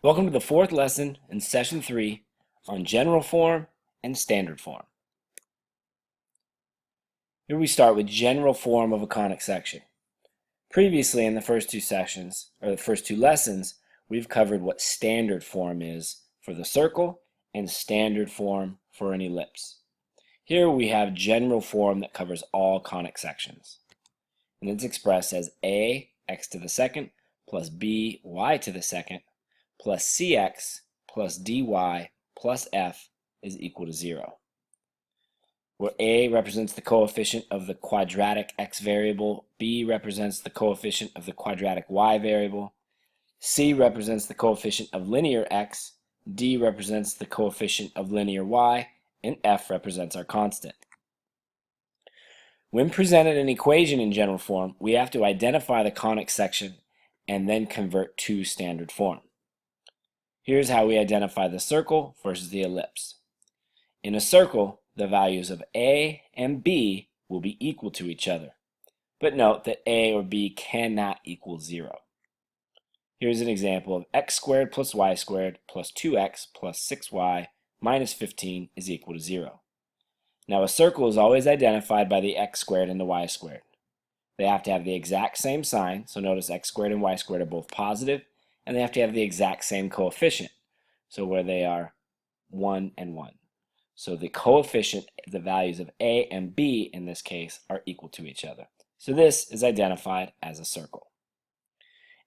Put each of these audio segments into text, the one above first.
Welcome to the fourth lesson in Session 3 on general form and standard form. Here we start with general form of a conic section. Previously in the first two sessions, or the first two lessons, we've covered what standard form is for the circle and standard form for an ellipse. Here we have general form that covers all conic sections. And it's expressed as a x to the second plus b y to the second plus cx plus dy plus f is equal to 0. Where a represents the coefficient of the quadratic x variable, b represents the coefficient of the quadratic y variable, c represents the coefficient of linear x, d represents the coefficient of linear y, and f represents our constant. When presented an equation in general form, we have to identify the conic section and then convert to standard form. Here's how we identify the circle versus the ellipse. In a circle, the values of a and b will be equal to each other. But note that a or b cannot equal 0. Here's an example of x squared plus y squared plus 2x plus 6y minus 15 is equal to 0. Now a circle is always identified by the x squared and the y squared. They have to have the exact same sign, so notice x squared and y squared are both positive, and they have to have the exact same coefficient, so where they are 1 and 1. So the coefficient, the values of a and b in this case, are equal to each other. So this is identified as a circle.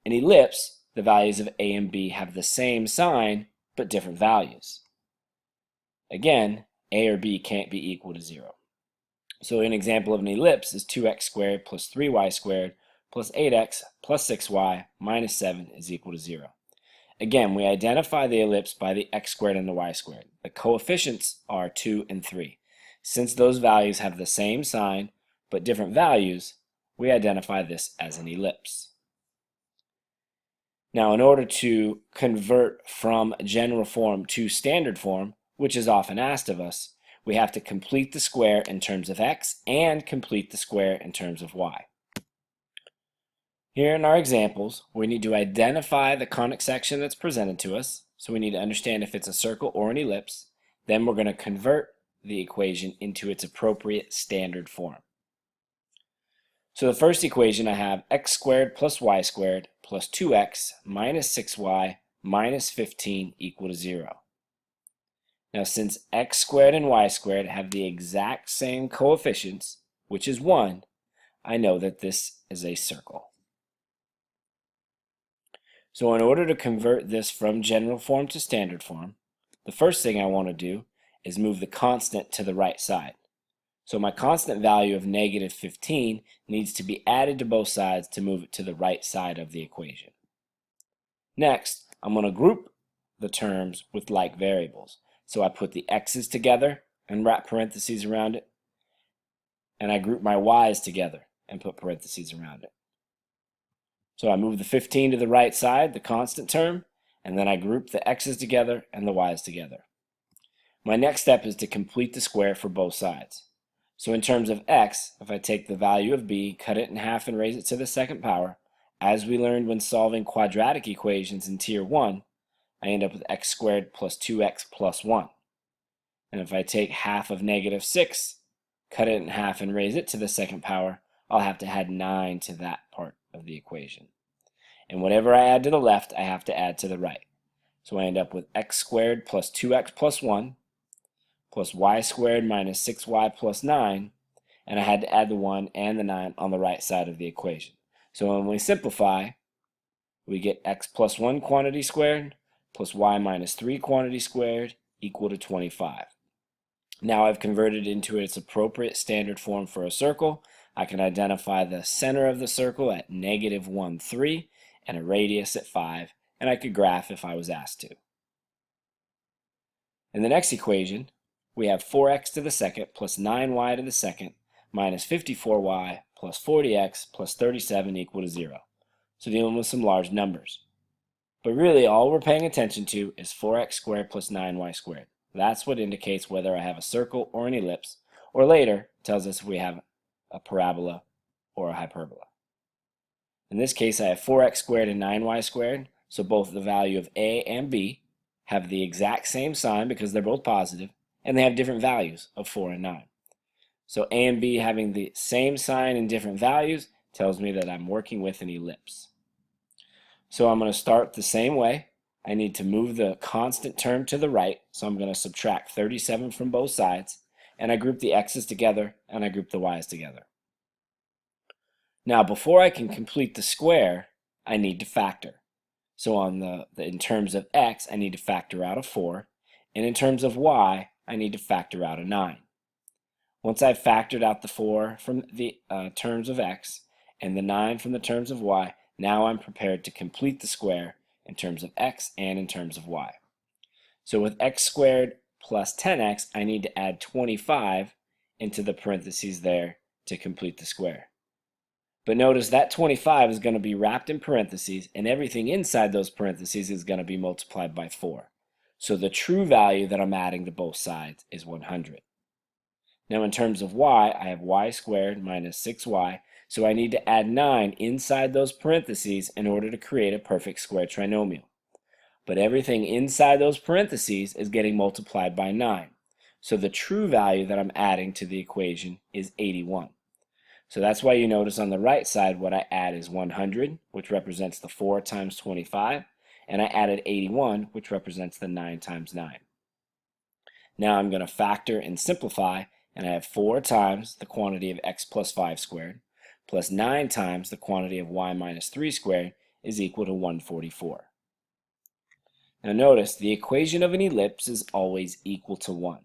An ellipse, the values of a and b have the same sign, but different values. Again, a or b can't be equal to 0. So an example of an ellipse is 2x squared plus 3y squared plus 8x plus 6y minus 7 is equal to 0. Again, we identify the ellipse by the x squared and the y squared. The coefficients are 2 and 3. Since those values have the same sign but different values, we identify this as an ellipse. Now, in order to convert from general form to standard form, which is often asked of us, we have to complete the square in terms of x and complete the square in terms of y. Here in our examples, we need to identify the conic section that's presented to us. So we need to understand if it's a circle or an ellipse. Then we're going to convert the equation into its appropriate standard form. So the first equation I have x squared plus y squared plus 2x minus 6y minus 15 equal to 0. Now since x squared and y squared have the exact same coefficients, which is 1, I know that this is a circle. So in order to convert this from general form to standard form, the first thing I want to do is move the constant to the right side. So my constant value of negative 15 needs to be added to both sides to move it to the right side of the equation. Next, I'm going to group the terms with like variables. So I put the x's together and wrap parentheses around it, and I group my y's together and put parentheses around it. So I move the 15 to the right side, the constant term, and then I group the x's together and the y's together. My next step is to complete the square for both sides. So in terms of x, if I take the value of b, cut it in half and raise it to the second power, as we learned when solving quadratic equations in Tier 1, I end up with x squared plus 2x plus 1. And if I take half of negative 6, cut it in half and raise it to the second power, I'll have to add 9 to that part of the equation. And whatever I add to the left, I have to add to the right. So I end up with x squared plus 2x plus 1 plus y squared minus 6y plus 9, and I had to add the 1 and the 9 on the right side of the equation. So when we simplify, we get x plus 1 quantity squared plus y minus 3 quantity squared equal to 25. Now I've converted into its appropriate standard form for a circle. I can identify the center of the circle at negative 1, 3, and a radius at 5, and I could graph if I was asked to. In the next equation, we have 4x to the second plus 9y to the second minus 54y plus 40x plus 37 equal to 0. So dealing with some large numbers. But really all we're paying attention to is 4x squared plus 9y squared. That's what indicates whether I have a circle or an ellipse, or later tells us if we have a parabola or a hyperbola. In this case, I have 4x squared and 9y squared, so both the value of A and B have the exact same sign because they're both positive, and they have different values of 4 and 9. So A and B having the same sign and different values tells me that I'm working with an ellipse. So I'm going to start the same way. I need to move the constant term to the right, so I'm going to subtract 37 from both sides, and I group the x's together and I group the y's together. Now before I can complete the square, I need to factor. So in terms of x, I need to factor out a 4, and in terms of y, I need to factor out a 9. Once I've factored out the 4 from the terms of x and the 9 from the terms of y, now I'm prepared to complete the square in terms of x and in terms of y. So with x squared plus 10x, I need to add 25 into the parentheses there to complete the square. But notice that 25 is going to be wrapped in parentheses, and everything inside those parentheses is going to be multiplied by 4. So the true value that I'm adding to both sides is 100. Now in terms of y, I have y squared minus 6y, so I need to add 9 inside those parentheses in order to create a perfect square trinomial. But everything inside those parentheses is getting multiplied by 9. So the true value that I'm adding to the equation is 81. So that's why you notice on the right side what I add is 100, which represents the 4 times 25, and I added 81, which represents the 9 times 9. Now I'm going to factor and simplify, and I have 4 times the quantity of x plus 5 squared plus 9 times the quantity of y minus 3 squared is equal to 144. Now notice the equation of an ellipse is always equal to 1.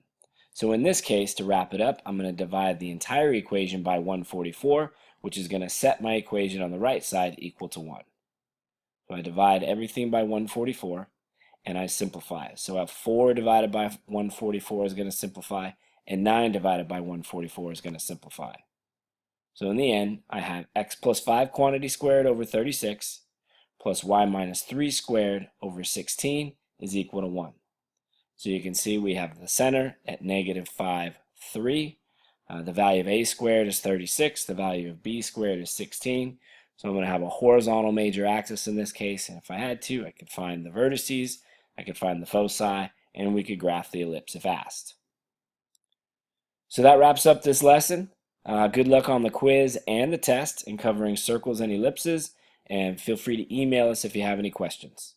So in this case, to wrap it up, I'm going to divide the entire equation by 144, which is going to set my equation on the right side equal to 1. So I divide everything by 144, and I simplify. So I have 4 divided by 144 is going to simplify, and 9 divided by 144 is going to simplify. So in the end, I have x plus 5 quantity squared over 36 plus y minus 3 squared over 16 is equal to 1. So you can see we have the center at negative 5, 3. The value of a squared is 36. The value of b squared is 16. So I'm going to have a horizontal major axis in this case, and if I had to, I could find the vertices, I could find the foci, and we could graph the ellipse if asked. So that wraps up this lesson. Good luck on the quiz and the test in covering circles and ellipses, and feel free to email us if you have any questions.